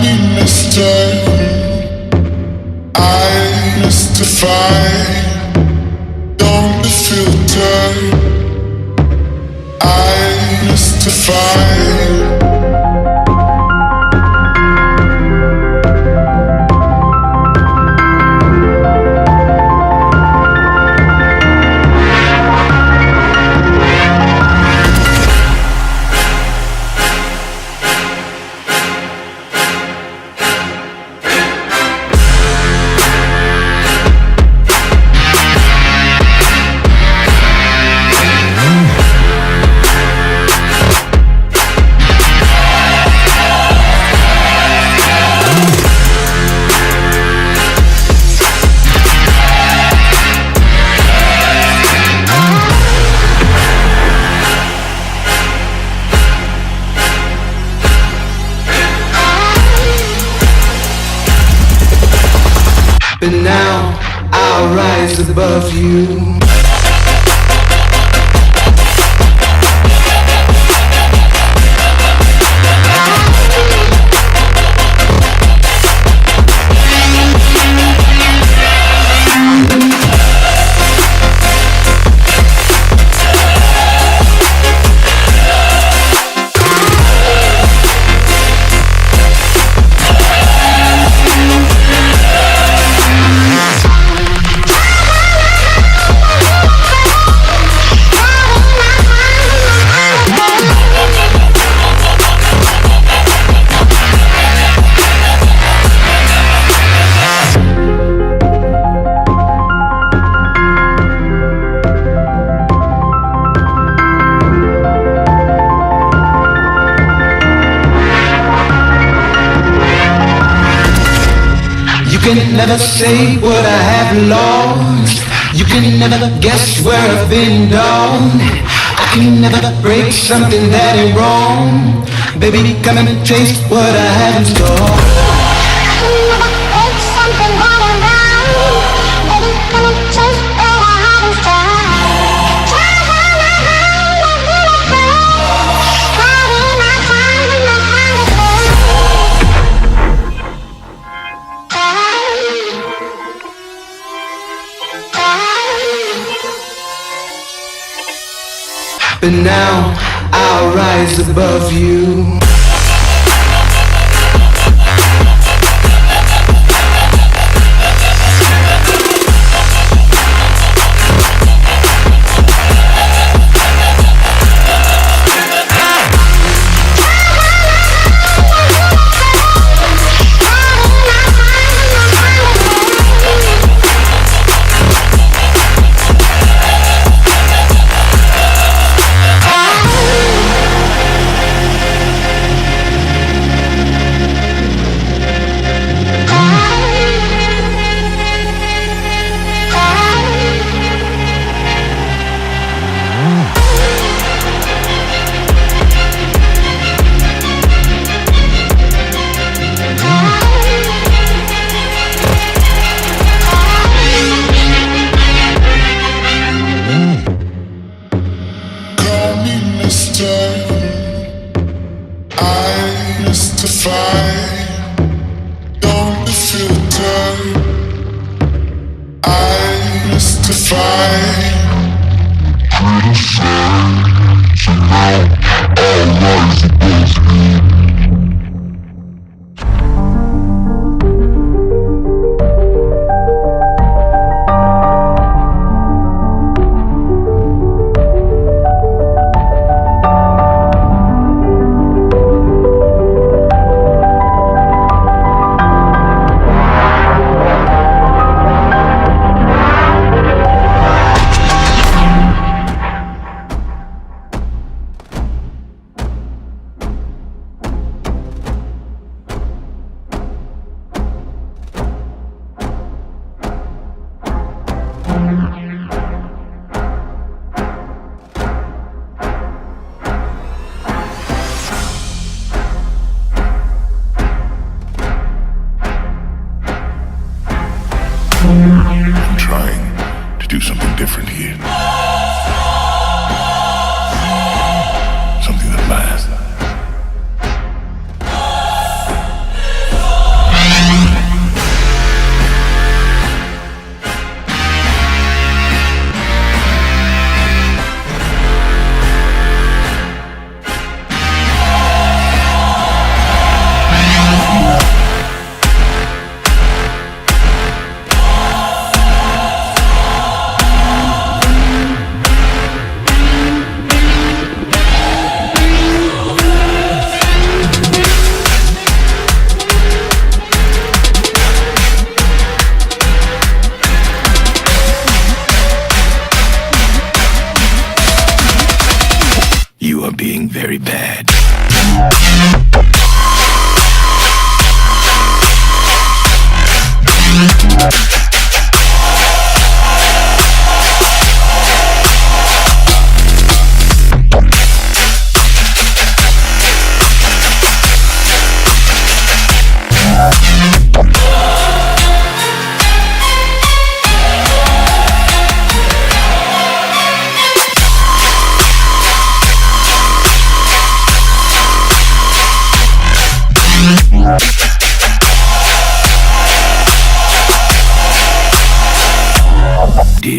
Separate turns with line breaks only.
me mister, I mystify. Don't be filtered, I mystify.
But now I'll rise above you. You can never say what I have lost. You can never guess where I've been down. I can never break something that ain't wrong. Baby, come and taste what I have in store.
I can never break something that ain't wrong. Baby, come and taste what I have in store. Try my mind, I'm beautiful. Riding my time and my time is full.
But now I'll rise above you.
Don't be filtered, I mystify. So now I'll rise above you.
Bye.